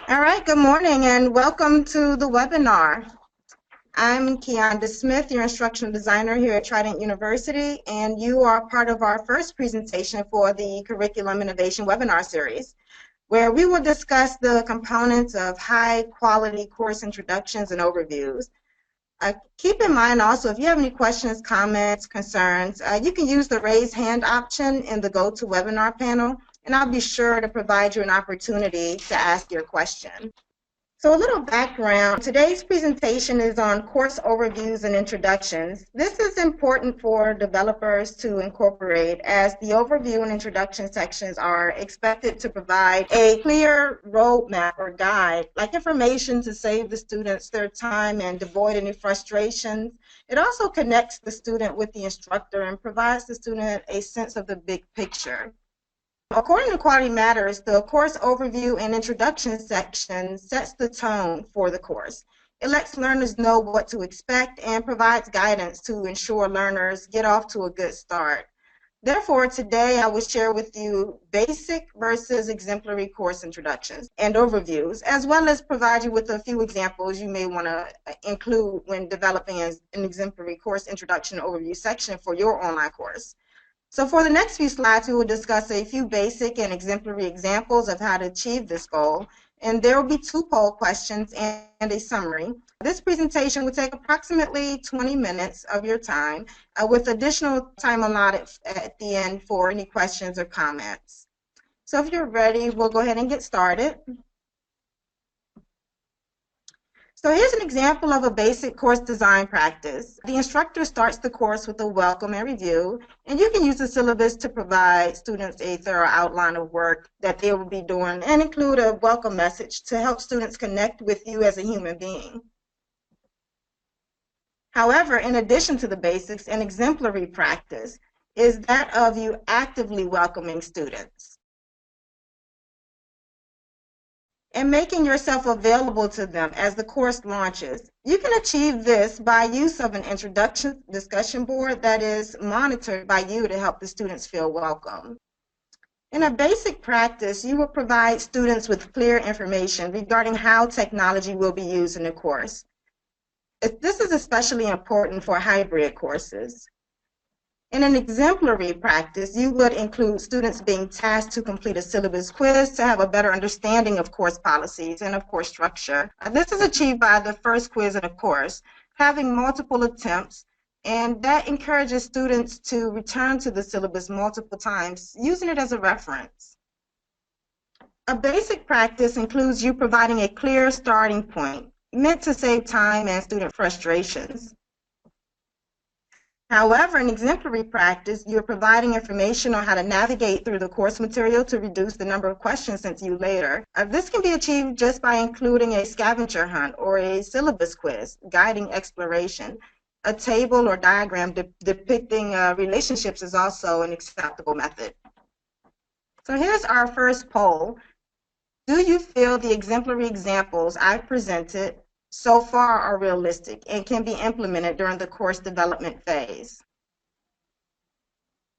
All right, good morning and welcome to the webinar. I'm Keonda Smith, your instructional designer here at Trident University, and you are part of our first presentation for the Curriculum Innovation webinar series, where we will discuss the components of high-quality course introductions and overviews. Keep in mind also, if you have any questions, comments, concerns, you can use the raise hand option in the GoToWebinar panel, and I'll be sure to provide you an opportunity to ask your question. So a little background, today's presentation is on course overviews and introductions. This is important for developers to incorporate, as the overview and introduction sections are expected to provide a clear roadmap or guide, like information to save the students their time and avoid any frustrations. It also connects the student with the instructor and provides the student a sense of the big picture. According to Quality Matters, the course overview and introduction section sets the tone for the course. It lets learners know what to expect and provides guidance to ensure learners get off to a good start. Therefore, today I will share with you basic versus exemplary course introductions and overviews, as well as provide you with a few examples you may want to include when developing an exemplary course introduction overview section for your online course. So for the next few slides, we will discuss a few basic and exemplary examples of how to achieve this goal. And there will be 2 poll questions and a summary. This presentation will take approximately 20 minutes of your time, with additional time allotted at the end for any questions or comments. So if you're ready, we'll go ahead and get started. So here's an example of a basic course design practice. The instructor starts the course with a welcome and review, and you can use the syllabus to provide students a thorough outline of work that they will be doing and include a welcome message to help students connect with you as a human being. However, in addition to the basics, an exemplary practice is that of you actively welcoming students and making yourself available to them as the course launches. You can achieve this by use of an introduction discussion board that is monitored by you to help the students feel welcome. In a basic practice, you will provide students with clear information regarding how technology will be used in the course. This is especially important for hybrid courses. In an exemplary practice, you would include students being tasked to complete a syllabus quiz to have a better understanding of course policies and of course structure. This is achieved by the first quiz in a course, having multiple attempts, and that encourages students to return to the syllabus multiple times, using it as a reference. A basic practice includes you providing a clear starting point, meant to save time and student frustrations. However, in exemplary practice, you're providing information on how to navigate through the course material to reduce the number of questions sent to you later. This can be achieved just by including a scavenger hunt or a syllabus quiz, guiding exploration. A table or diagram depicting relationships is also an acceptable method. So here's our first poll. Do you feel the exemplary examples I've presented so far are realistic and can be implemented during the course development phase?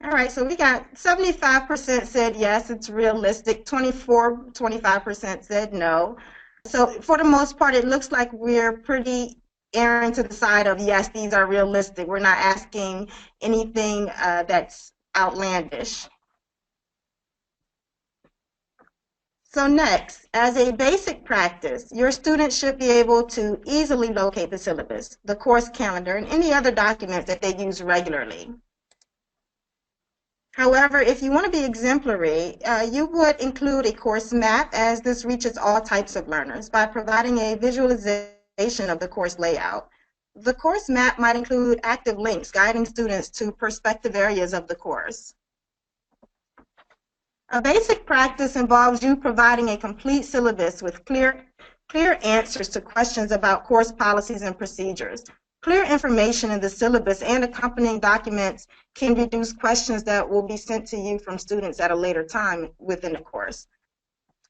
All right, so we got 75% said yes, it's realistic, 25% said no. So for the most part, it looks like we're pretty erring to the side of yes, these are realistic. We're not asking anything that's outlandish. So next, as a basic practice, your students should be able to easily locate the syllabus, the course calendar, and any other documents that they use regularly. However, if you want to be exemplary, you would include a course map, as this reaches all types of learners by providing a visualization of the course layout. The course map might include active links guiding students to prospective areas of the course. A basic practice involves you providing a complete syllabus with clear answers to questions about course policies and procedures. Clear information in the syllabus and accompanying documents can reduce questions that will be sent to you from students at a later time within the course.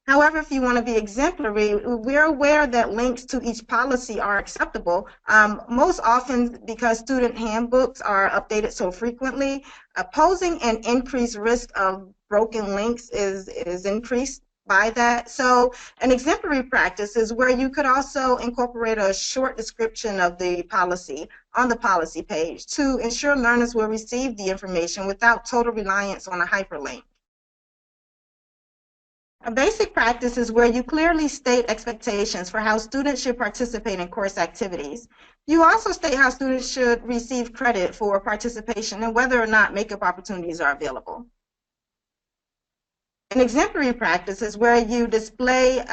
However, if you want to be exemplary, we're aware that links to each policy are acceptable, most often because student handbooks are updated so frequently. Posing an increased risk of broken links is increased by that. So an exemplary practice is where you could also incorporate a short description of the policy on the policy page to ensure learners will receive the information without total reliance on a hyperlink. A basic practice is where you clearly state expectations for how students should participate in course activities. You also state how students should receive credit for participation and whether or not makeup opportunities are available. An exemplary practice is where you display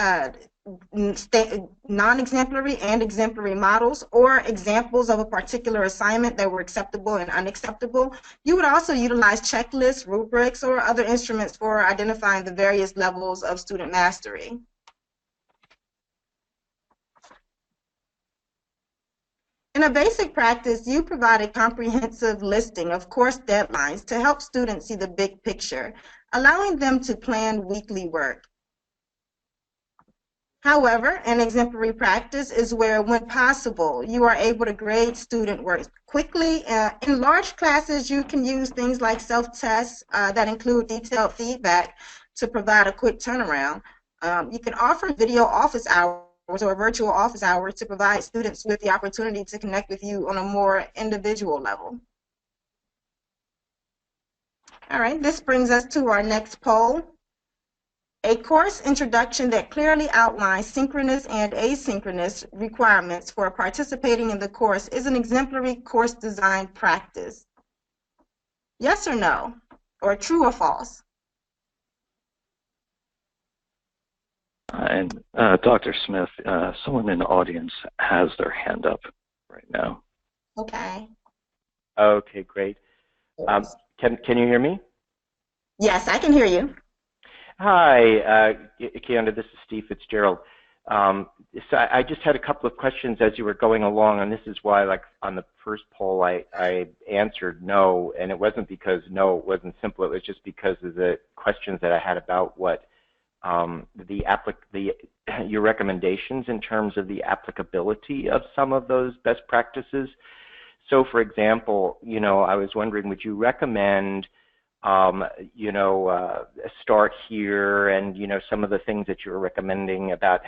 non-exemplary and exemplary models or examples of a particular assignment that were acceptable and unacceptable. You would also utilize checklists, rubrics, or other instruments for identifying the various levels of student mastery. In a basic practice, you provide a comprehensive listing of course deadlines to help students see the big picture, allowing them to plan weekly work. However, an exemplary practice is where, when possible, you are able to grade student work quickly. In large classes, you can use things like self-tests that include detailed feedback to provide a quick turnaround. You can offer video office hours or virtual office hours to provide students with the opportunity to connect with you on a more individual level. All right, this brings us to our next poll. A course introduction that clearly outlines synchronous and asynchronous requirements for participating in the course is an exemplary course design practice. Yes or no? Or true or false? And Dr. Smith, someone in the audience has their hand up right now. Okay. Okay, great. Can you hear me? Yes, I can hear you. Hi, Keonda, this is Steve Fitzgerald. So I just had a couple of questions as you were going along, and this is why, like, on the first poll, I answered no, and it wasn't because no, it wasn't simple. It was just because of the questions that I had about what your recommendations in terms of the applicability of some of those best practices. So, for example, I was wondering, would you recommend start here and, some of the things that you were recommending about,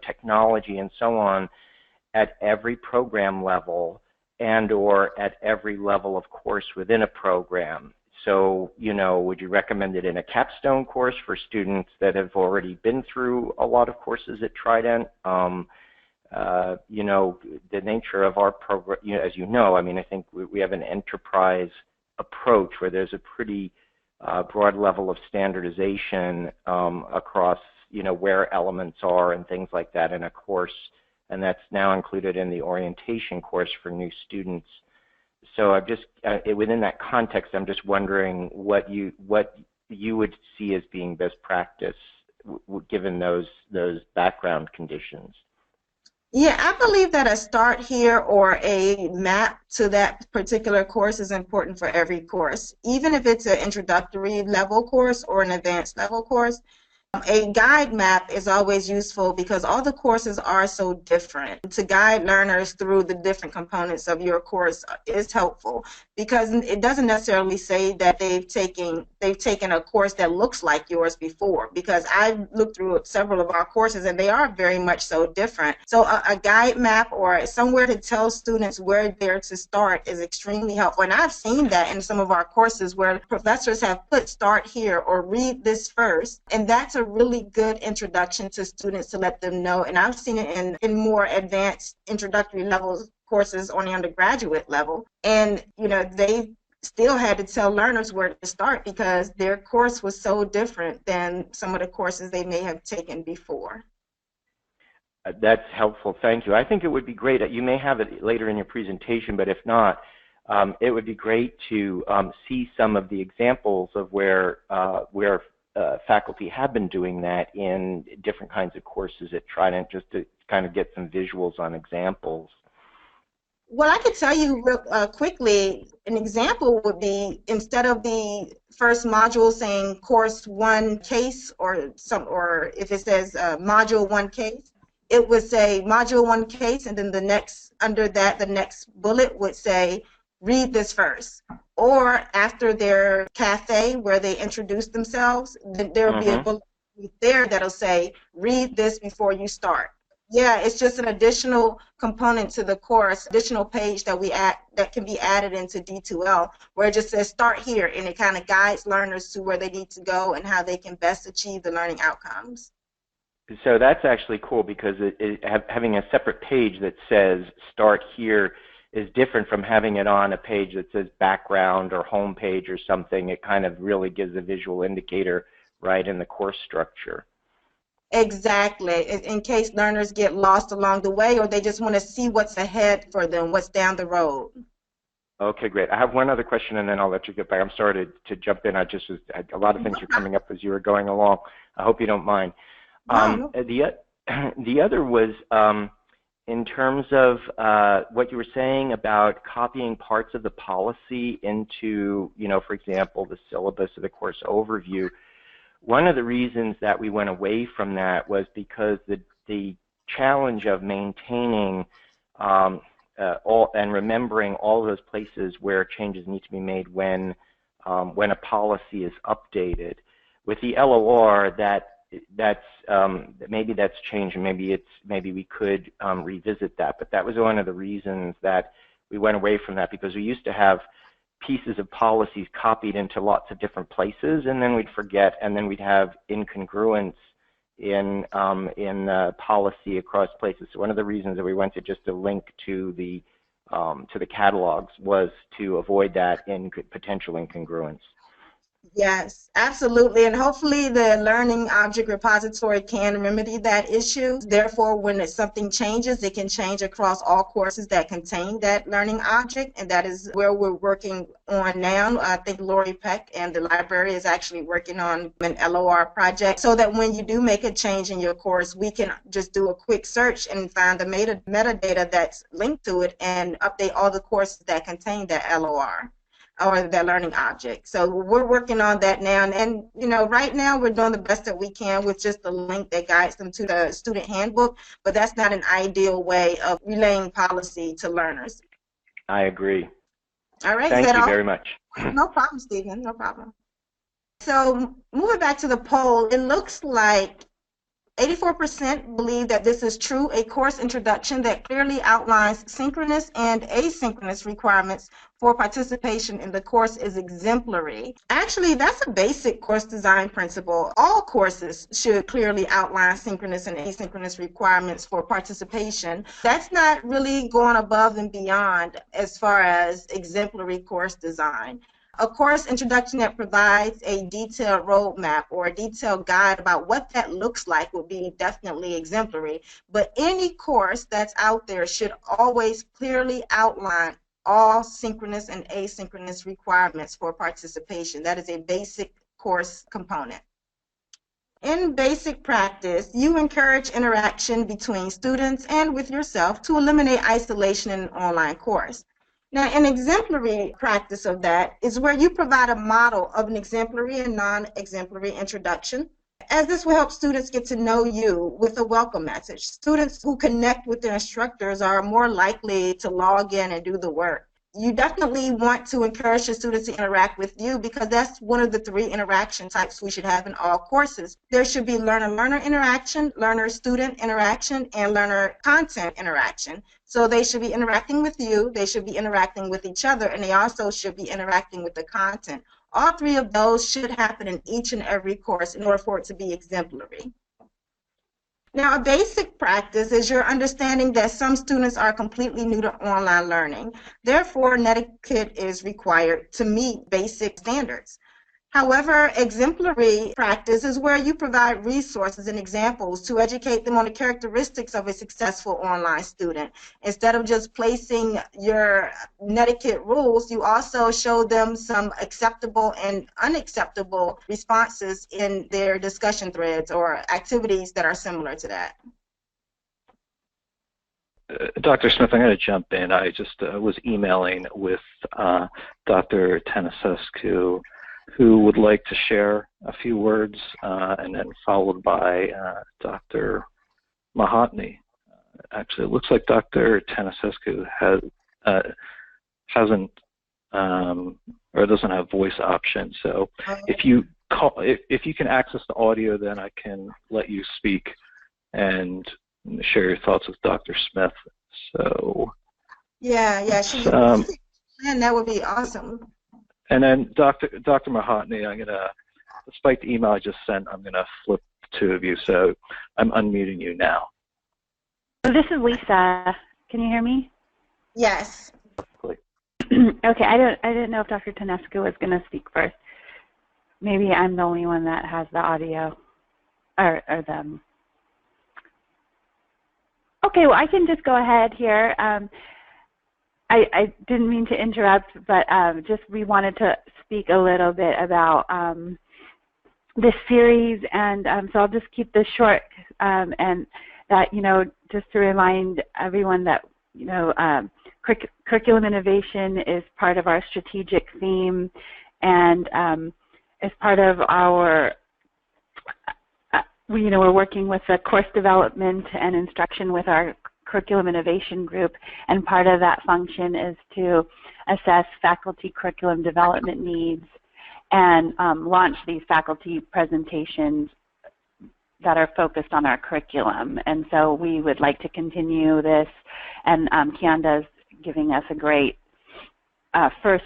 technology and so on at every program level and or at every level of course within a program? So, would you recommend it in a capstone course for students that have already been through a lot of courses at Trident? The nature of our program, as you know, I think we have an enterprise approach where there's a pretty broad level of standardization across, where elements are and things like that in a course, and that's now included in the orientation course for new students. So I'm just within that context, I'm just wondering what you would see as being best practice given those background conditions. Yeah, I believe that a start here or a map to that particular course is important for every course, even if it's an introductory level course or an advanced level course. A guide map is always useful because all the courses are so different. To guide learners through the different components of your course is helpful because it doesn't necessarily say that they've taken a course that looks like yours before, because I've looked through several of our courses and they are very much so different. So a guide map or somewhere to tell students where they're to start is extremely helpful. And I've seen that in some of our courses where professors have put start here or read this first, and that's a really good introduction to students to let them know. And I've seen it in more advanced introductory levels courses on the undergraduate level. And, they still had to tell learners where to start because their course was so different than some of the courses they may have taken before. That's helpful. Thank you. I think it would be great. You may have it later in your presentation, but if not, it would be great to see some of the examples of where faculty have been doing that in different kinds of courses at Trident, just to kind of get some visuals on examples. Well, I could tell you real quickly, an example would be, instead of the first module saying course 1 case or if it says module 1 case, it would say module 1 case, and then the next, under that, the next bullet would say read this first. Or after their cafe where they introduce themselves, then there will be a bullet there that'll say, read this before you start. Yeah, it's just an additional component to the course, additional page that we add that can be added into D2L, where it just says start here, and it kind of guides learners to where they need to go and how they can best achieve the learning outcomes. So that's actually cool, because having a separate page that says start here is different from having it on a page that says background or home page or something. It kind of really gives a visual indicator right in the course structure. Exactly, in case learners get lost along the way, or they just want to see what's ahead for them, what's down the road. Okay, great. I have one other question, and then I'll let you get back. I'm sorry to jump in. A lot of things are coming up as you were going along. I hope you don't mind. No. The other was in terms of what you were saying about copying parts of the policy into, for example, the syllabus or the course overview. One of the reasons that we went away from that was because the challenge of maintaining all and remembering all those places where changes need to be made when a policy is updated. With the LOR, maybe that's changed, and maybe we could revisit that. But that was one of the reasons that we went away from that, because we used to have pieces of policies copied into lots of different places, and then we'd forget, and then we'd have incongruence in policy across places. So one of the reasons that we went to just a link to the catalogs was to avoid that potential incongruence. Yes, absolutely, and hopefully the learning object repository can remedy that issue. Therefore, when something changes, it can change across all courses that contain that learning object, and that is where we're working on now. I think Lori Peck and the library is actually working on an LOR project, so that when you do make a change in your course, we can just do a quick search and find the metadata that's linked to it and update all the courses that contain that LOR. Or their learning object. So we're working on that now, and right now we're doing the best that we can with just the link that guides them to the student handbook, but that's not an ideal way of relaying policy to learners. I agree. All right. Thank you very much. No problem, Stephen, no problem. So moving back to the poll, it looks like 84% believe that this is true, a course introduction that clearly outlines synchronous and asynchronous requirements for participation in the course is exemplary. Actually, that's a basic course design principle. All courses should clearly outline synchronous and asynchronous requirements for participation. That's not really going above and beyond as far as exemplary course design. A course introduction that provides a detailed roadmap or a detailed guide about what that looks like would be definitely exemplary. But any course that's out there should always clearly outline all synchronous and asynchronous requirements for participation. That is a basic course component. In basic practice, you encourage interaction between students and with yourself to eliminate isolation in an online course. Now, an exemplary practice of that is where you provide a model of an exemplary and non-exemplary introduction, as this will help students get to know you with a welcome message. Students who connect with their instructors are more likely to log in and do the work. You definitely want to encourage your students to interact with you, because that's one of the 3 interaction types we should have in all courses. There should be learner-learner interaction, learner-student interaction, and learner-content interaction. So they should be interacting with you, they should be interacting with each other, and they also should be interacting with the content. All 3 of those should happen in each and every course in order for it to be exemplary. Now, a basic practice is your understanding that some students are completely new to online learning. Therefore, netiquette is required to meet basic standards. However, exemplary practice is where you provide resources and examples to educate them on the characteristics of a successful online student. Instead of just placing your netiquette rules, you also show them some acceptable and unacceptable responses in their discussion threads or activities that are similar to that. Dr. Smith, I'm going to jump in. I just was emailing with Dr. Tănăsescu, who would like to share a few words, and then followed by Dr. Mahatni. Actually, it looks like Dr. Tănăsescu hasn't or doesn't have voice option. So if you if you can access the audio, then I can let you speak and share your thoughts with Dr. Smith. So yeah, and that would be awesome. And then Dr. Mahatni, I'm gonna, despite the email I just sent, I'm gonna flip the two of you. So I'm unmuting you now. This is Lisa. Can you hear me? Yes. Okay, I didn't know if Dr. Tanescu was going to speak first. Maybe I'm the only one that has the audio, or them. Okay, well, I can just go ahead here. I didn't mean to interrupt, but we wanted to speak a little bit about this series, and so I'll just keep this short, and that, just to remind everyone that, curriculum innovation is part of our strategic theme, and as part of our, we're working with the course development and instruction with our curriculum innovation group, and part of that function is to assess faculty curriculum development needs and launch these faculty presentations that are focused on our curriculum. And so we would like to continue this, and Kianda is giving us a great first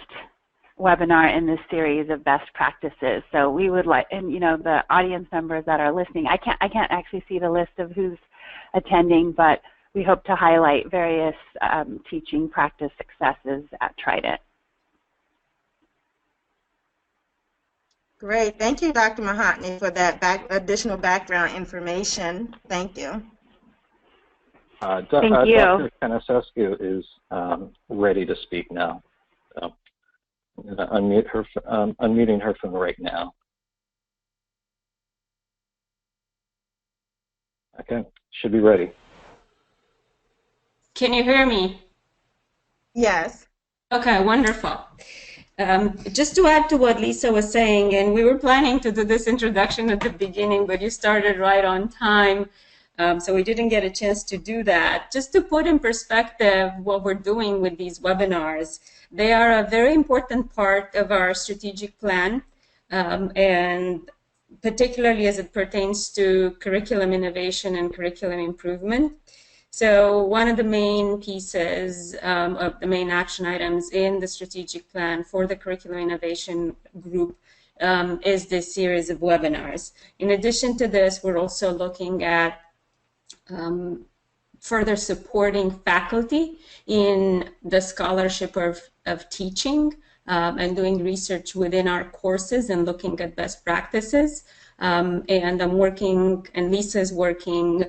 webinar in this series of best practices. So we would like, and the audience members that are listening, I can't actually see the list of who's attending, but we hope to highlight various teaching practice successes at Trident. Great. Thank you, Dr. Mahatni, for that additional background information. Thank you. Thank you. Dr. Tanescu is ready to speak now. So I'm going to unmute her, unmuting her from right now. Okay, should be ready. Can you hear me? Yes. Okay, wonderful. Just to add to what Lisa was saying, and we were planning to do this introduction at the beginning, but you started right on time, so we didn't get a chance to do that. Just to put in perspective what we're doing with these webinars, they are a very important part of our strategic plan, and particularly as it pertains to curriculum innovation and curriculum improvement. So one of the main pieces of the main action items in the strategic plan for the curriculum innovation group is this series of webinars. In addition to this, we're also looking at further supporting faculty in the scholarship of teaching and doing research within our courses and looking at best practices. And I'm working, and Lisa's working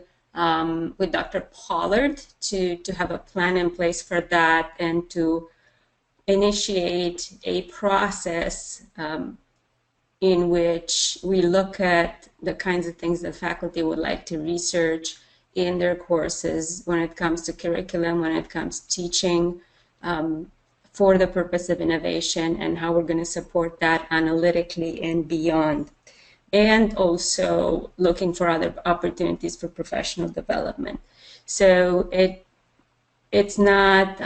with Dr. Pollard to have a plan in place for that and to initiate a process in which we look at the kinds of things that faculty would like to research in their courses when it comes to curriculum, when it comes to teaching, for the purpose of innovation, and how we're going to support that analytically and beyond. And also looking for other opportunities for professional development. So it's not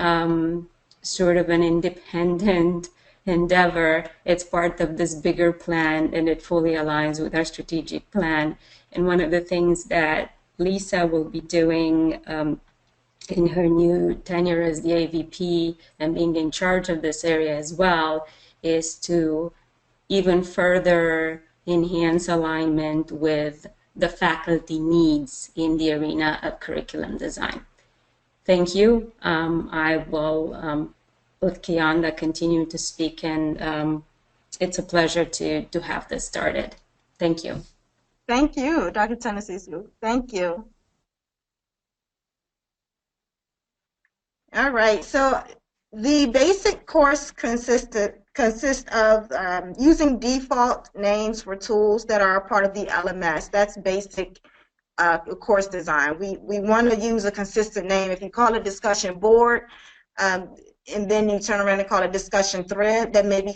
sort of an independent endeavor. It's part of this bigger plan, and it fully aligns with our strategic plan. And one of the things that Lisa will be doing in her new tenure as the AVP and being in charge of this area as well is to even further enhance alignment with the faculty needs in the arena of curriculum design. Thank you. I will let Kianda continue to speak, and it's a pleasure to have this started. Thank you. Thank you, Dr. Tanescu. Thank you. All right, so the basic course consists of using default names for tools that are a part of the LMS. That's basic course design. We want to use a consistent name. If you call it discussion board, and then you turn around and call it discussion thread, that may be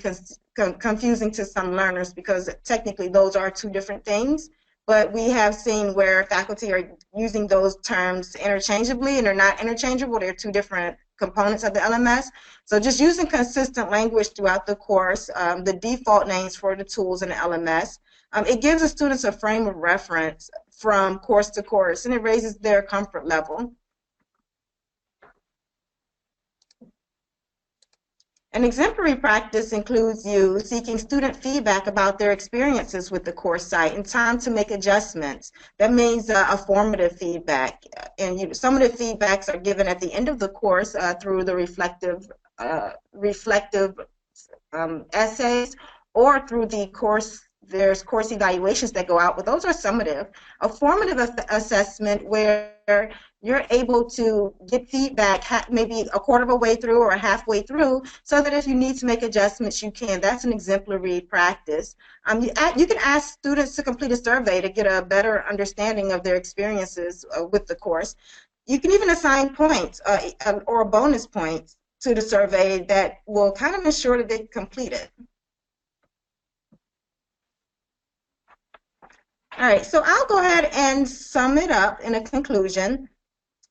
confusing to some learners because technically those are two different things. but we have seen where faculty are using those terms interchangeably, and they're not interchangeable. They're two different components of the LMS. So just using consistent language throughout the course, the default names for the tools in the LMS, it gives the students a frame of reference from course to course, and it raises their comfort level. An exemplary practice includes you seeking student feedback about their experiences with the course site and time to make adjustments. That means a formative feedback. And some of the feedbacks are given at the end of the course through the reflective essays, or through the course. There's course evaluations that go out, but those are summative. A formative assessment where you're able to get feedback maybe a quarter of a way through or halfway through, so that if you need to make adjustments, you can. That's an exemplary practice. You can ask students to complete a survey to get a better understanding of their experiences with the course. You can even assign points or bonus points to the survey that will kind of ensure that they complete it. All right, so I'll go ahead and sum it up in a conclusion.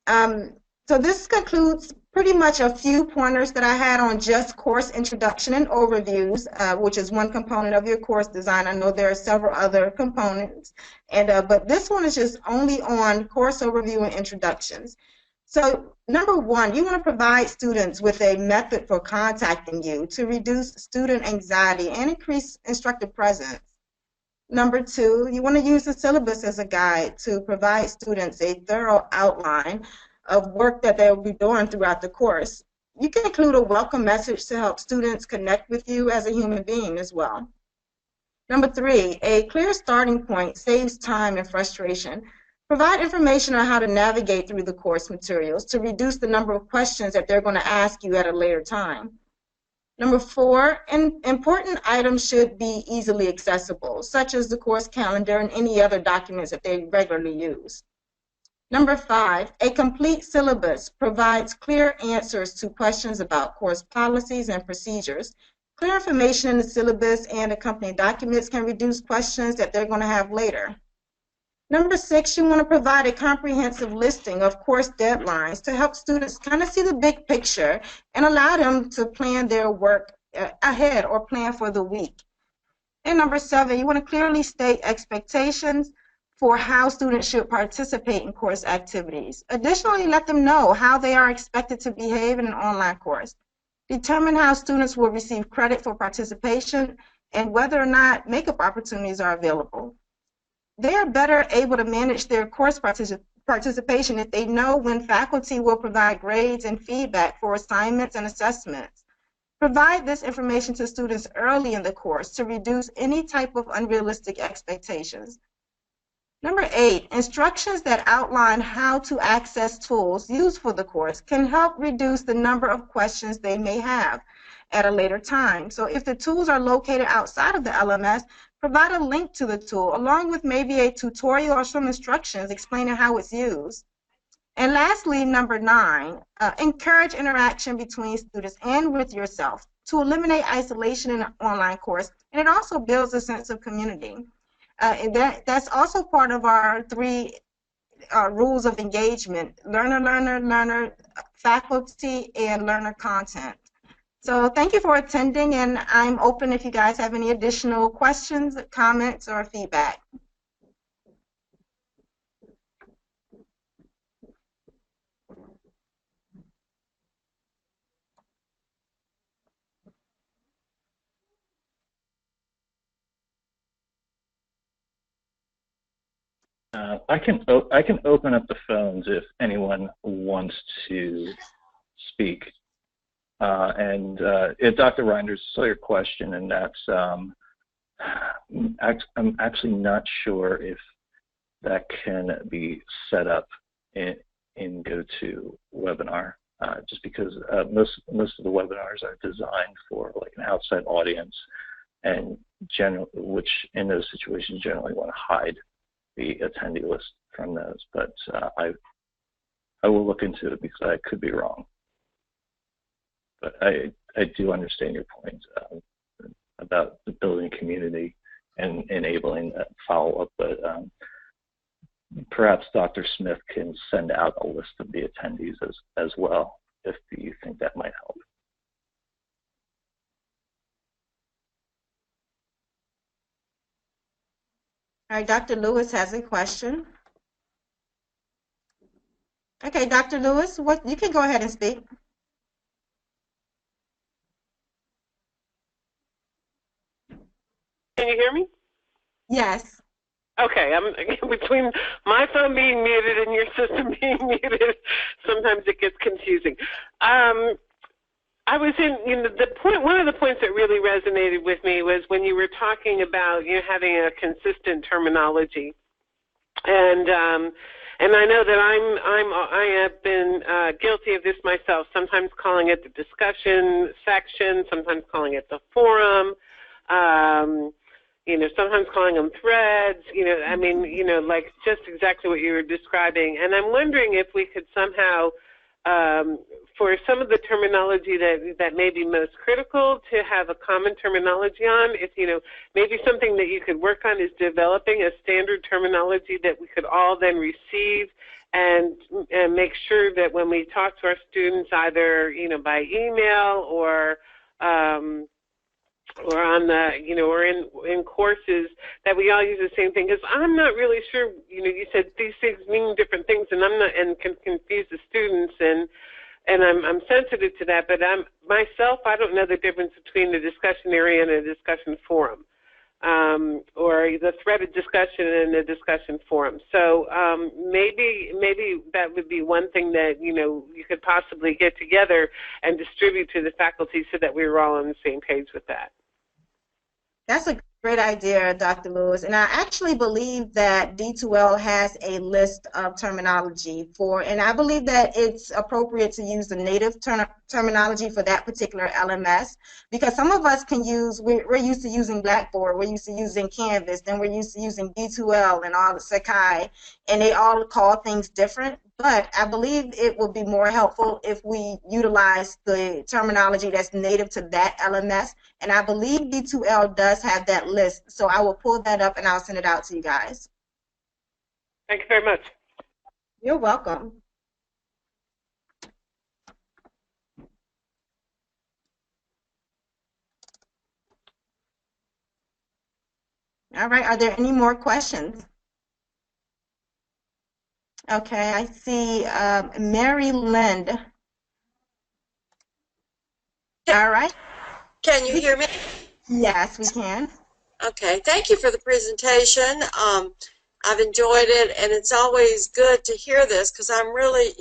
So this concludes pretty much a few pointers that I had on just course introduction and overviews, which is one component of your course design. I know there are several other components, but this one is just only on course overview and introductions. So number one, you want to provide students with a method for contacting you to reduce student anxiety and increase instructor presence. Number two, you want to use the syllabus as a guide to provide students a thorough outline of work that they will be doing throughout the course. You can include a welcome message to help students connect with you as a human being as well. Number three, a clear starting point saves time and frustration. Provide information on how to navigate through the course materials to reduce the number of questions that they're going to ask you at a later time. Number four, important items should be easily accessible, such as the course calendar and any other documents that they regularly use. Number five, a complete syllabus provides clear answers to questions about course policies and procedures. Clear information in the syllabus and accompanying documents can reduce questions that they're going to have later. Number six, you want to provide a comprehensive listing of course deadlines to help students kind of see the big picture and allow them to plan their work ahead or plan for the week. And number seven, you want to clearly state expectations for how students should participate in course activities. Additionally, let them know how they are expected to behave in an online course. Determine how students will receive credit for participation and whether or not makeup opportunities are available. They are better able to manage their course participation if they know when faculty will provide grades and feedback for assignments and assessments. Provide this information to students early in the course to reduce any type of unrealistic expectations. Number eight, instructions that outline how to access tools used for the course can help reduce the number of questions they may have at a later time. So if the tools are located outside of the LMS, provide a link to the tool along with maybe a tutorial or some instructions explaining how it's used. And lastly, number nine, encourage interaction between students and with yourself to eliminate isolation in an online course, and it also builds a sense of community. And that's also part of our three rules of engagement: learner, learner, learner, faculty, and learner content. So thank you for attending, and I'm open if you guys have any additional questions, comments, or feedback. I can open up the phones if anyone wants to speak. And Dr. Reinders, saw your question, and that's I'm actually not sure if that can be set up in GoToWebinar, just because most of the webinars are designed for like an outside audience, and which in those situations generally want to hide the attendee list from those. But I will look into it because I could be wrong. But I do understand your point about the building community and enabling that follow-up. But perhaps Dr. Smith can send out a list of the attendees as well, if you think that might help. All right, Dr. Lewis has a question. Okay, Dr. Lewis, you can go ahead and speak. Can you hear me? Yes. Okay, I'm between my phone being muted and your system being muted. Sometimes it gets confusing. I was in, one of the points that really resonated with me was when you were talking about having a consistent terminology, and I know that I have been guilty of this myself. Sometimes calling it the discussion section, sometimes calling it the forum. Sometimes calling them threads, like just exactly what you were describing. And I'm wondering if we could somehow, for some of the terminology that may be most critical, to have a common terminology on, if, maybe something that you could work on is developing a standard terminology that we could all then receive and make sure that when we talk to our students, either, by email or on the, or in courses, that we all use the same thing. Because I'm not really sure, you said these things mean different things, and and can confuse the students, and I'm sensitive to that. But I don't know the difference between the discussion area and a discussion forum, or the threaded discussion and a discussion forum. So maybe that would be one thing that you could possibly get together and distribute to the faculty so that we were all on the same page with that. That's a great idea, Dr. Lewis. And I actually believe that D2L has a list of terminology and I believe that it's appropriate to use the native terminology for that particular LMS, because some of us we're used to using Blackboard, we're used to using Canvas, then we're used to using D2L and all the Sakai, and they all call things different. But I believe it would be more helpful if we utilize the terminology that's native to that LMS. And I believe D2L does have that list. So I will pull that up and I'll send it out to you guys. Thank you very much. You're welcome. All right, are there any more questions? Okay, I see Mary Lind. All right. Can you hear me? Yes, we can. Okay, thank you for the presentation. I've enjoyed it, and it's always good to hear this because I'm really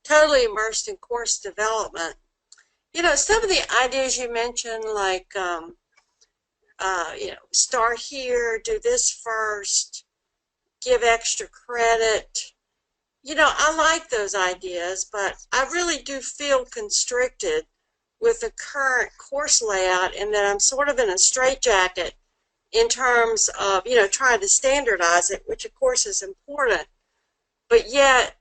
totally immersed in course development. Some of the ideas you mentioned, like, start here, do this first, give extra credit. I like those ideas, but I really do feel constricted with the current course layout in that I'm sort of in a straitjacket in terms of, trying to standardize it, which of course is important, but yet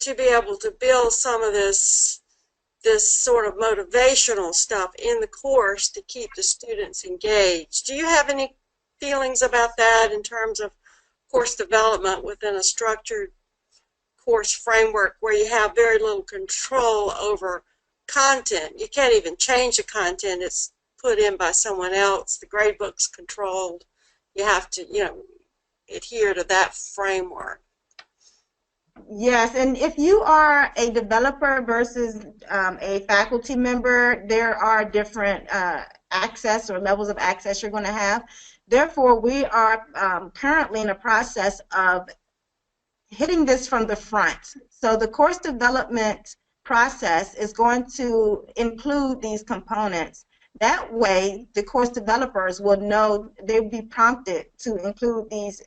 to be able to build some of this sort of motivational stuff in the course to keep the students engaged. Do you have any feelings about that in terms of course development within a structured course framework where you have very little control over content? You can't even change the content. It's put in by someone else. The gradebook's controlled. You have to, adhere to that framework. Yes, and if you are a developer versus a faculty member, there are different access or levels of access you're going to have. Therefore, we are currently in the process of hitting this from the front. So the course development process is going to include these components. That way, the course developers will know, they'll be prompted to include these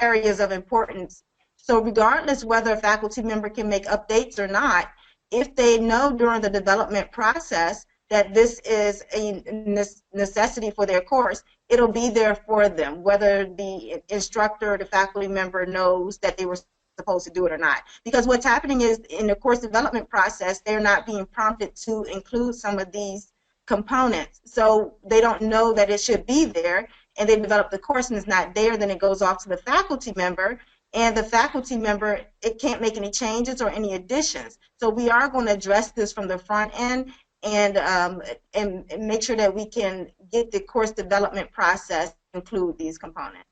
areas of importance. So regardless whether a faculty member can make updates or not, if they know during the development process that this is a necessity for their course, it'll be there for them, whether the instructor or the faculty member knows that they were supposed to do it or not. Because what's happening is in the course development process, they're not being prompted to include some of these components. So they don't know that it should be there, and they develop the course and it's not there, then it goes off to the faculty member, and the faculty member, it can't make any changes or any additions. So we are going to address this from the front end and make sure that we can get the course development process to include these components.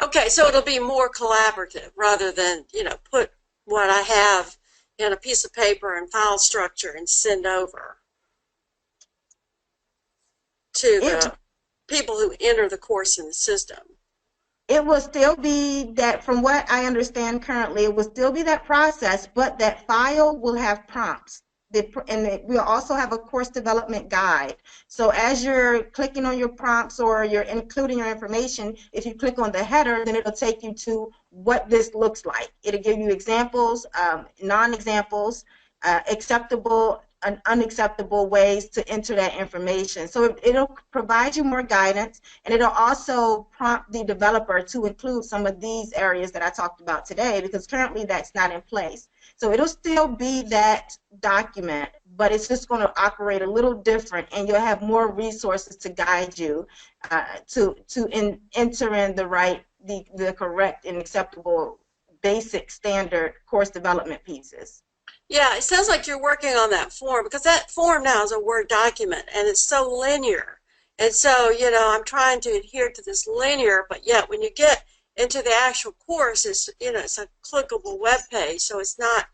Okay, so it'll be more collaborative rather than, put what I have in a piece of paper and file structure and send over to the people who enter the course in the system. It will still be that, from what I understand currently, it will still be that process, but that file will have prompts. And we'll also have a course development guide. So as you're clicking on your prompts or you're including your information, if you click on the header, then it'll take you to what this looks like. It'll give you examples, non-examples, acceptable and unacceptable ways to enter that information. So it'll provide you more guidance, and it'll also prompt the developer to include some of these areas that I talked about today, because currently that's not in place. So it'll still be that document, but it's just going to operate a little different, and you'll have more resources to guide you to enter in the correct and acceptable basic standard course development pieces. Yeah, it sounds like you're working on that form, because that form now is a Word document and it's so linear. And so, I'm trying to adhere to this linear, but yet when you get into the actual course, it's, it's a clickable web page, so it's not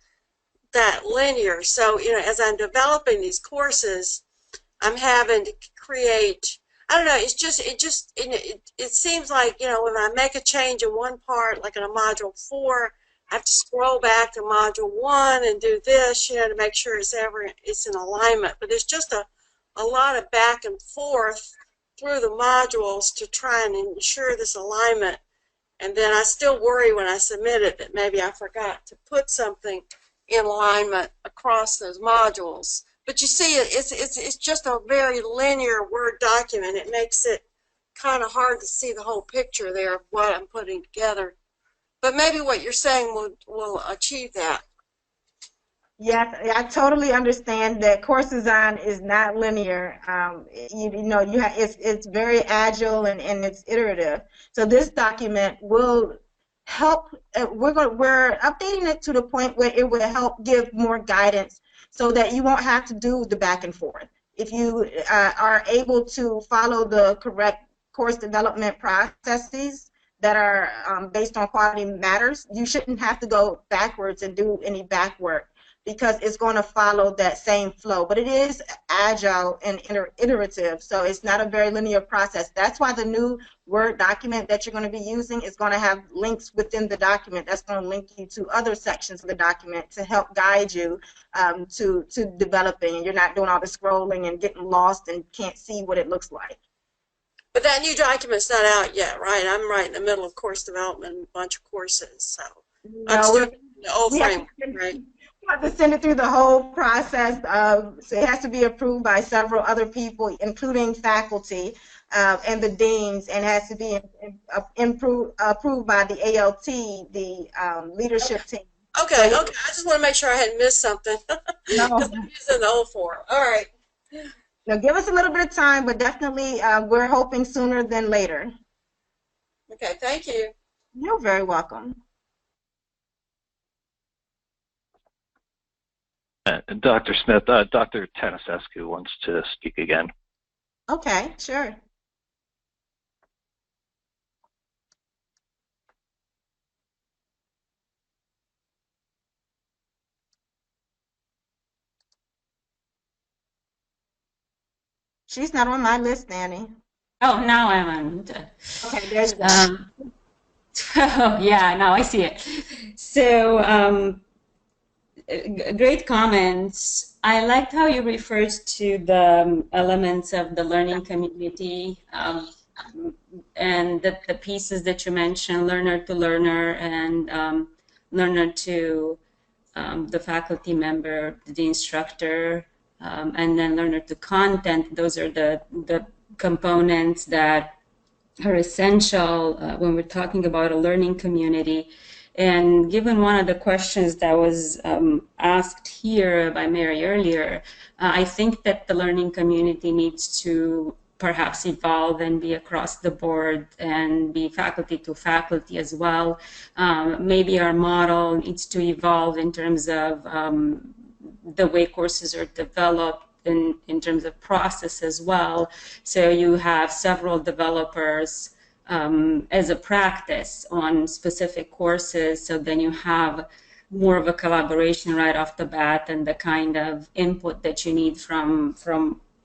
that linear. So, as I'm developing these courses, I'm having to create, I don't know, it seems like, when I make a change in one part, like in a module 4, I have to scroll back to module 1 and do this, to make sure it's in alignment. But there's just a lot of back and forth through the modules to try and ensure this alignment. And then I still worry when I submit it that maybe I forgot to put something in alignment across those modules. But you see, it's just a very linear Word document. It makes it kind of hard to see the whole picture there of what I'm putting together. But maybe what you're saying will achieve that. Yes, I totally understand that course design is not linear. It's very agile and it's iterative. So this document will help. We're updating it to the point where it will help give more guidance, so that you won't have to do the back and forth. If you are able to follow the correct course development processes that are based on quality matters, you shouldn't have to go backwards and do any back work, because it's going to follow that same flow. But it is agile and iterative, so it's not a very linear process. That's why the new Word document that you're going to be using is going to have links within the document that's going to link you to other sections of the document to help guide you to developing, and you're not doing all the scrolling and getting lost and can't see what it looks like. But that new document's not out yet, right? I'm right in the middle of course development, a bunch of courses, so I'm still in the old framework, right? You have to send it through the whole process. So it has to be approved by several other people, including faculty and the deans, and has to be approved by the ALT, the leadership team. Okay. I just want to make sure I hadn't missed something. No. Because I'm using the old form. All right. Now give us a little bit of time, but definitely we're hoping sooner than later. Okay, thank you. You're very welcome. Dr. Smith, Dr. Tanasescu wants to speak again. Okay, sure. She's not on my list, Annie. Oh, now I'm on. Okay, there's that. Oh, yeah, now I see it. So, great comments. I liked how you referred to the elements of the learning community and the pieces that you mentioned, learner to learner and learner to the faculty member, the instructor, and then learner to content. Those are the components that are essential when we're talking about a learning community. And given one of the questions that was asked here by Mary earlier, I think that the learning community needs to perhaps evolve and be across the board and be faculty to faculty as well. Maybe our model needs to evolve in terms of the way courses are developed in terms of process as well. So you have several developers as a practice on specific courses, so then you have more of a collaboration right off the bat and the kind of input that you need from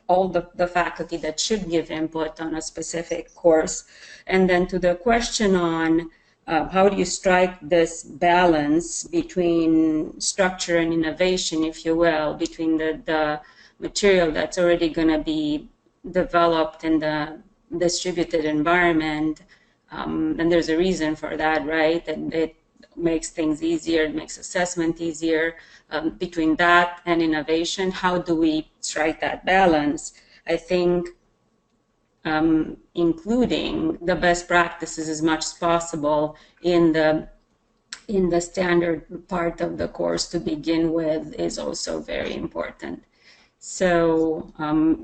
all the faculty that should give input on a specific course. And then to the question on how do you strike this balance between structure and innovation, if you will, between the material that's already going to be developed in the distributed environment, and there's a reason for that, right? And it makes things easier, it makes assessment easier. Between that and innovation, how do we strike that balance? I think including the best practices as much as possible in the standard part of the course to begin with is also very important. So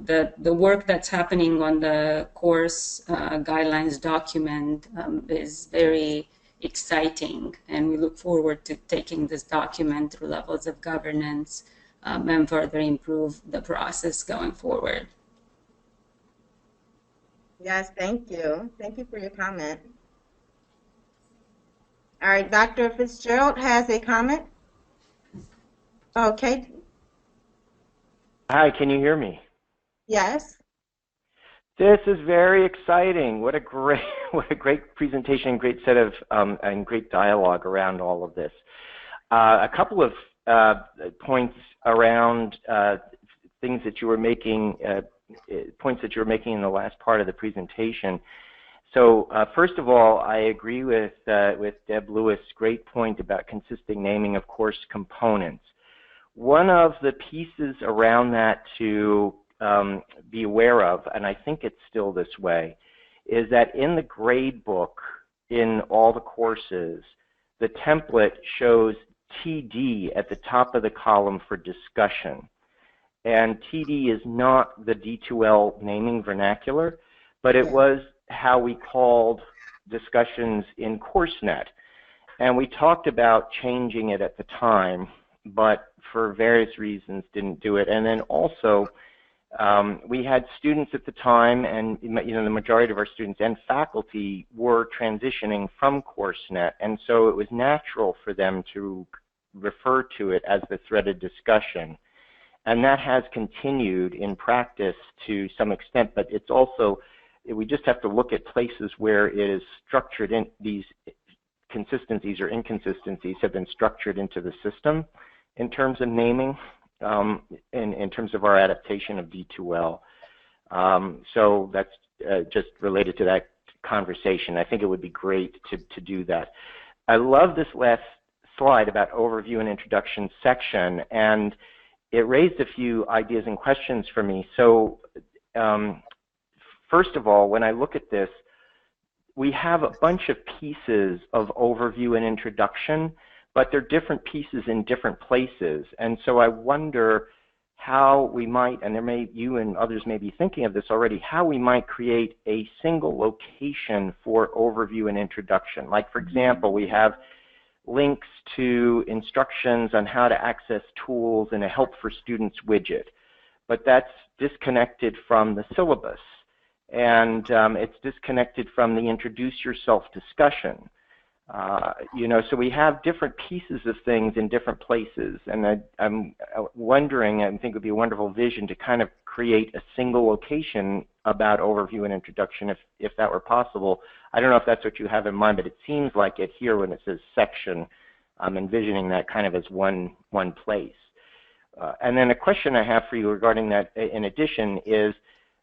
the work that's happening on the course guidelines document is very exciting, and we look forward to taking this document through levels of governance and further improve the process going forward. Yes, thank you. Thank you for your comment. All right, Dr. Fitzgerald has a comment. Okay. Hi, can you hear me? Yes. This is very exciting. What a great presentation, great set of and great dialogue around all of this. A couple of points around things that you were making, points that you were making in the last part of the presentation. So first of all, I agree with Deb Lewis' great point about consistent naming of course components. One of the pieces around that to be aware of, and I think it's still this way, is that in the grade book in all the courses, the template shows TD at the top of the column for discussion. And TD is not the D2L naming vernacular, but it was how we called discussions in CourseNet. And we talked about changing it at the time, but for various reasons didn't do it. And then also, we had students at the time, and the majority of our students and faculty were transitioning from CourseNet, and so it was natural for them to refer to it as the threaded discussion. And that has continued in practice to some extent, but it's also, we just have to look at places where it is structured in, these consistencies or inconsistencies have been structured into the system in terms of naming, in terms of our adaptation of D2L. So that's just related to that conversation. I think it would be great to do that. I love this last slide about overview and introduction section, and it raised a few ideas and questions for me. So first of all, when I look at this, we have a bunch of pieces of overview and introduction, but they're different pieces in different places. And so I wonder how we might, and you and others may be thinking of this already, how we might create a single location for overview and introduction. Like, for example, we have links to instructions on how to access tools and a help for students widget, but that's disconnected from the syllabus, and it's disconnected from the introduce yourself discussion. So we have different pieces of things in different places, and I'm wondering, I think it would be a wonderful vision to kind of create a single location about overview and introduction, if that were possible. I don't know if that's what you have in mind, but it seems like it here when it says section. I'm envisioning that kind of as one place. And then a question I have for you regarding that, in addition, is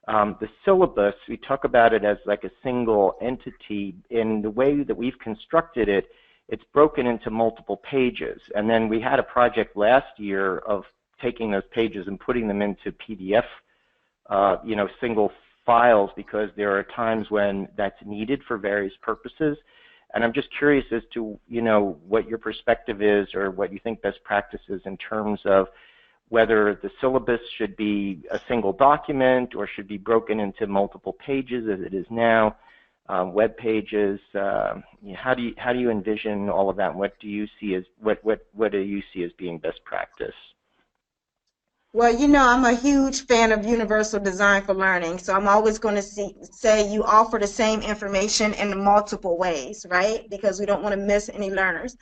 the syllabus. We talk about it as like a single entity. In the way that we've constructed it, it's broken into multiple pages. And then we had a project last year of taking those pages and putting them into PDF, single files, because there are times when that's needed for various purposes. And I'm just curious as to, what your perspective is or what you think best practice is in terms of whether the syllabus should be a single document or should be broken into multiple pages as it is now, web pages. How do you envision all of that? And what do you see as being best practice? Well, I'm a huge fan of universal design for learning, so I'm always going to say you offer the same information in multiple ways, right? Because we don't want to miss any learners.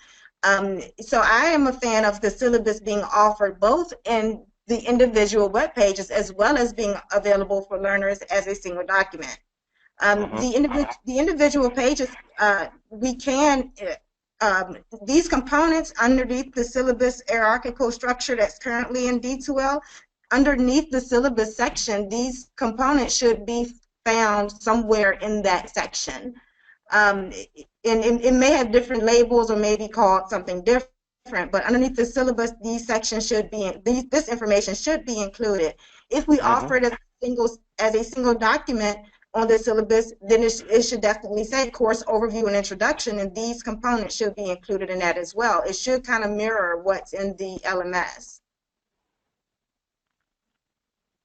So I am a fan of the syllabus being offered both in the individual web pages as well as being available for learners as a single document. The individual pages, these components underneath the syllabus hierarchical structure that's currently in D2L, underneath the syllabus section, these components should be found somewhere in that section. And it may have different labels or maybe called something different, but underneath the syllabus, these sections should be, this information should be included. If we offer it as a single document on the syllabus, then it should definitely say course overview and introduction, and these components should be included in that as well. It should kind of mirror what's in the LMS.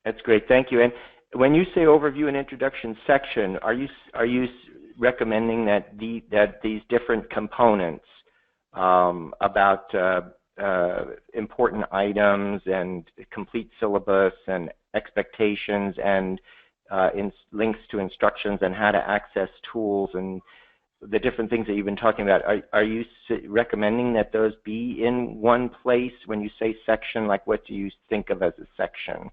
That's great, thank you. And when you say overview and introduction section, are you recommending that these different components about important items and complete syllabus and expectations and links to instructions and how to access tools and the different things that you've been talking about, are you recommending that those be in one place? When you say section, like what do you think of as a section?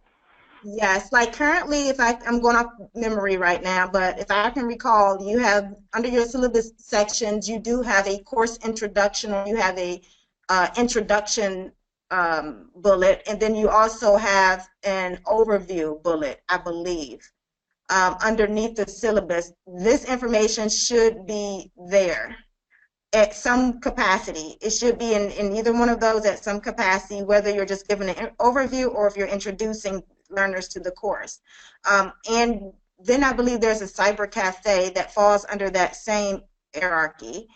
Yes, like currently, I'm going off memory right now, but if I can recall, you have under your syllabus sections, you do have a course introduction, or you have a introduction bullet, and then you also have an overview bullet, I believe, underneath the syllabus. This information should be there at some capacity. It should be in either one of those at some capacity, whether you're just giving an overview or if you're introducing learners to the course. And then I believe there's a cyber cafe that falls under that same hierarchy,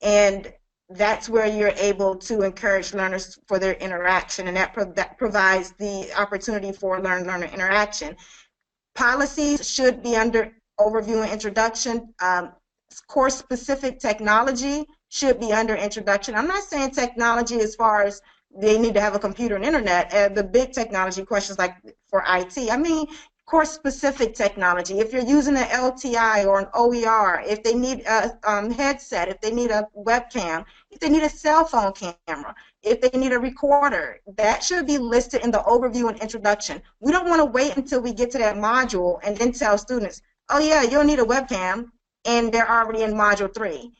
and that's where you're able to encourage learners for their interaction, and that provides the opportunity for learner interaction. Policies should be under overview and introduction. Course-specific technology should be under introduction. I'm not saying technology as far as they need to have a computer and internet, the big technology questions like for IT. I mean, course-specific technology. If you're using an LTI or an OER, if they need a headset, if they need a webcam, if they need a cell phone camera, if they need a recorder, that should be listed in the overview and introduction. We don't want to wait until we get to that module and then tell students, oh yeah, you'll need a webcam, and they're already in module 3.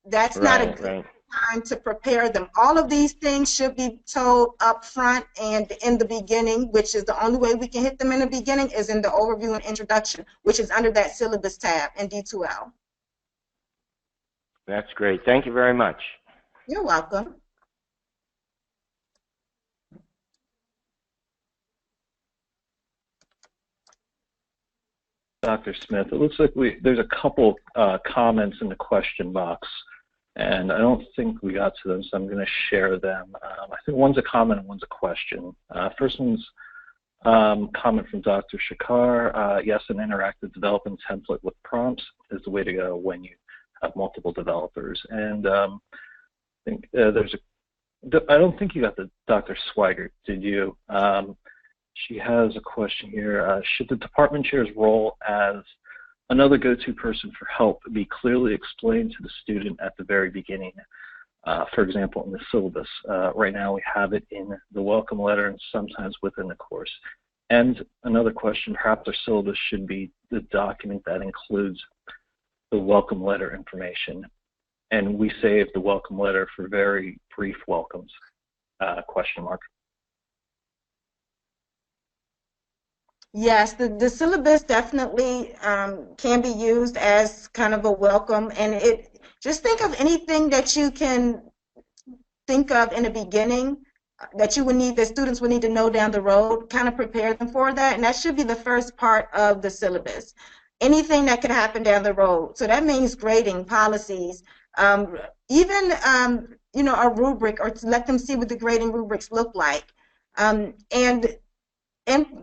That's not a good time to prepare them. All of these things should be told up front and in the beginning, which is the only way we can hit them in the beginning is in the overview and introduction, which is under that syllabus tab in D2L. That's great. Thank you very much. You're welcome. Dr. Smith, it looks like there's a couple comments in the question box, and I don't think we got to them, so I'm going to share them. I think one's a comment and one's a question. First one's comment from Dr. Shakar. Yes, an interactive development template with prompts is the way to go when you have multiple developers. And I think I don't think you got the Dr. Swigert, did you? She has a question here. Should the department chair's role as another go-to person for help be clearly explained to the student at the very beginning? For example, in the syllabus. Right now we have it in the welcome letter and sometimes within the course. And another question, perhaps our syllabus should be the document that includes the welcome letter information. And we save the welcome letter for very brief welcomes, question mark. Yes, the syllabus definitely can be used as kind of a welcome, and just think of anything that you can think of in the beginning that you would need, that students would need to know down the road, kind of prepare them for that, and that should be the first part of the syllabus. anything that could happen down the road. So that means grading, policies, even a rubric, or to let them see what the grading rubrics look like. And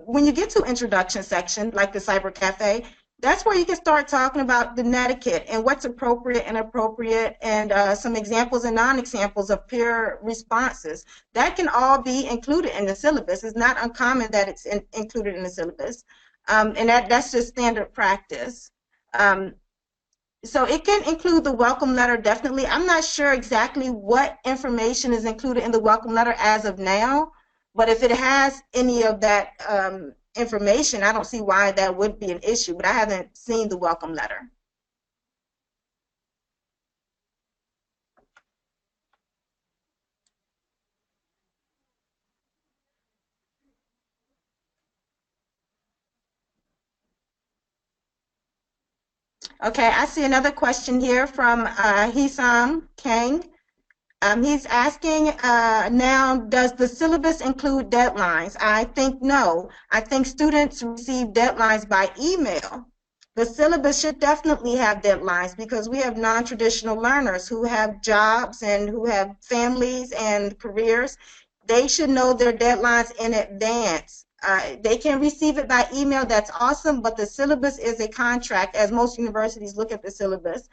when you get to introduction section, like the cyber cafe, that's where you can start talking about the netiquette and what's appropriate and inappropriate, and some examples and non-examples of peer responses. That can all be included in the syllabus. It's not uncommon that it's included in the syllabus, and that's just standard practice. So it can include the welcome letter, definitely. I'm not sure exactly what information is included in the welcome letter as of now, but if it has any of that information, I don't see why that would be an issue, but I haven't seen the welcome letter. Okay, I see another question here from Hisam Kang. He's asking, now, does the syllabus include deadlines? I think no. I think students receive deadlines by email. The syllabus should definitely have deadlines because we have non-traditional learners who have jobs and who have families and careers. They should know their deadlines in advance. They can receive it by email, that's awesome, but the syllabus is a contract, as most universities look at the syllabus.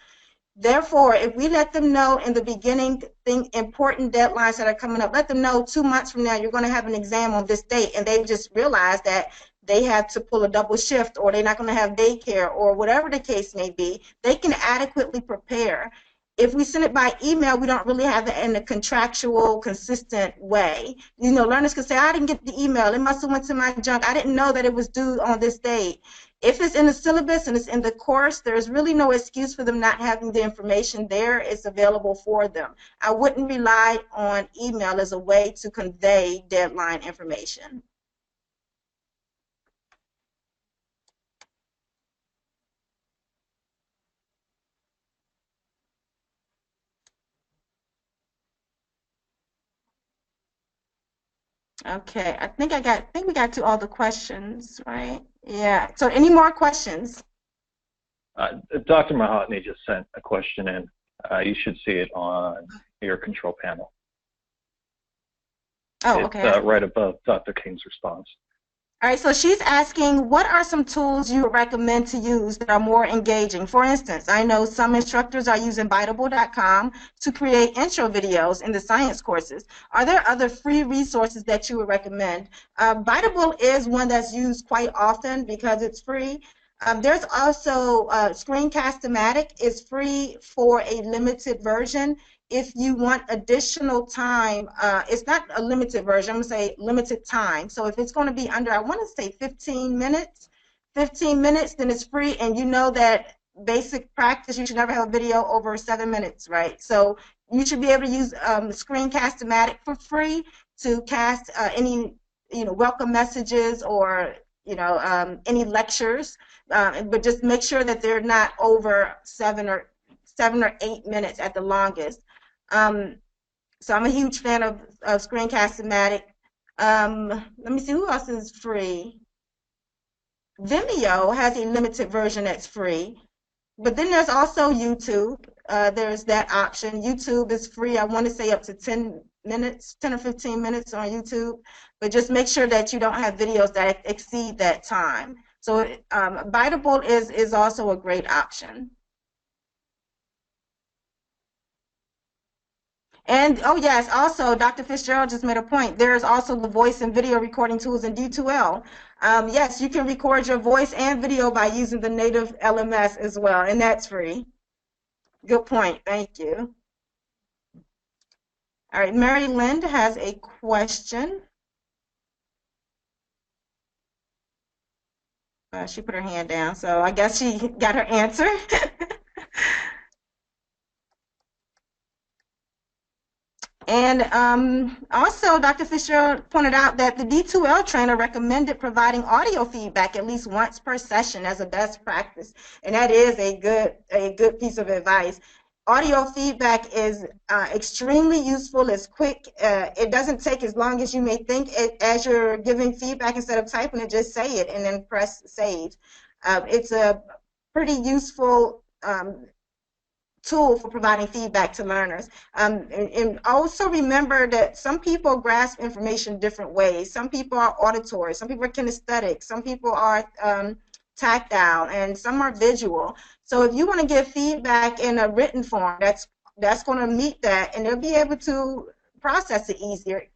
Therefore, if we let them know in the beginning important deadlines that are coming up, let them know 2 months from now you're going to have an exam on this date, and they just realize that they have to pull a double shift, or they're not going to have daycare, or whatever the case may be, they can adequately prepare. If we send it by email, we don't really have it in a contractual, consistent way. Learners can say, I didn't get the email. It must have went to my junk. I didn't know that it was due on this date. If it's in the syllabus and it's in the course, there's really no excuse for them not having the information there. It's available for them. I wouldn't rely on email as a way to convey deadline information. Okay, I think we got to all the questions, right? Yeah. So any more questions? Dr. Mahatni just sent a question in. You should see it on your control panel. Oh, okay. It's right above Dr. King's response. All right, so she's asking, what are some tools you would recommend to use that are more engaging? For instance, I know some instructors are using Bitable.com to create intro videos in the science courses. Are there other free resources that you would recommend? Bitable is one that's used quite often because it's free. There's also Screencast-O-Matic is free for a limited version. If you want additional time, it's not a limited version, I'm going to say limited time. So if it's going to be under, I want to say 15 minutes, then it's free, and you know that basic practice, you should never have a video over 7 minutes, right? So you should be able to use Screencast-O-Matic for free to cast any, welcome messages or, any lectures, but just make sure that they're not over 7 or 8 minutes at the longest. So I'm a huge fan of Screencast-O-Matic. Let me see, who else is free? Vimeo has a limited version that's free, but then there's also YouTube. There's that option. YouTube is free, I want to say up to 10 or 15 minutes on YouTube, but just make sure that you don't have videos that exceed that time. So Bitable is also a great option. And, oh yes, also, Dr. Fitzgerald just made a point. There's also the voice and video recording tools in D2L. Yes, you can record your voice and video by using the native LMS as well, and that's free. Good point, thank you. All right, Mary Lind has a question. She put her hand down, so I guess she got her answer. And also, Dr. Fisher pointed out that the D2L trainer recommended providing audio feedback at least once per session as a best practice, and that is a good piece of advice. Audio feedback is extremely useful. It's quick. It doesn't take as long as you may think. As you're giving feedback, instead of typing it, just say it and then press save. It's a pretty useful tool for providing feedback to learners. And also remember that some people grasp information different ways. Some people are auditory, some people are kinesthetic, some people are tactile, and some are visual. So if you want to give feedback in a written form, that's going to meet that, and they'll be able to process it easier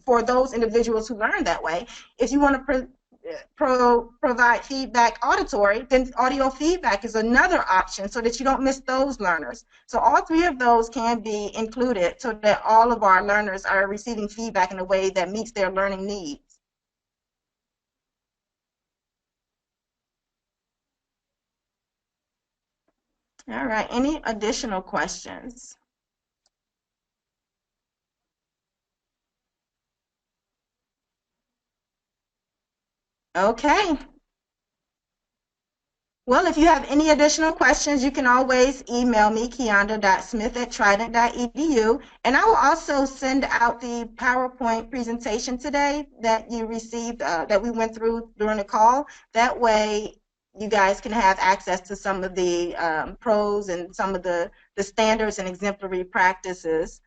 for those individuals who learn that way. If you want to provide feedback auditory, then audio feedback is another option so that you don't miss those learners. So all three of those can be included so that all of our learners are receiving feedback in a way that meets their learning needs. All right, any additional questions? Okay. Well, if you have any additional questions, you can always email me, keonda.smith@trident.edu, and I will also send out the PowerPoint presentation today that you received, that we went through during the call. That way, you guys can have access to some of the pros and some of the standards and exemplary practices.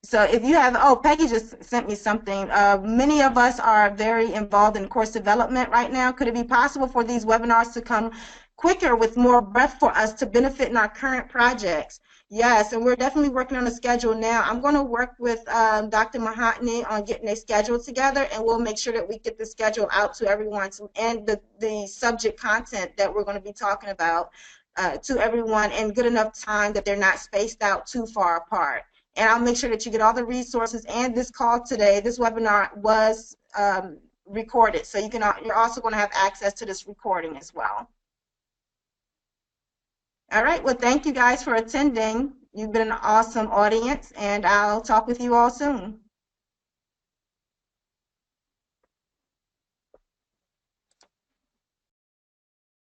So if you have, oh, Peggy just sent me something. Many of us are very involved in course development right now. Could it be possible for these webinars to come quicker with more breadth for us to benefit in our current projects? Yes, and we're definitely working on a schedule now. I'm going to work with Dr. Mahatni on getting a schedule together, and we'll make sure that we get the schedule out to everyone and the subject content that we're going to be talking about to everyone in good enough time that they're not spaced out too far apart. And I'll make sure that you get all the resources. And this call today, this webinar was recorded, so you're also going to have access to this recording as well. All right, well, thank you guys for attending. You've been an awesome audience, and I'll talk with you all soon.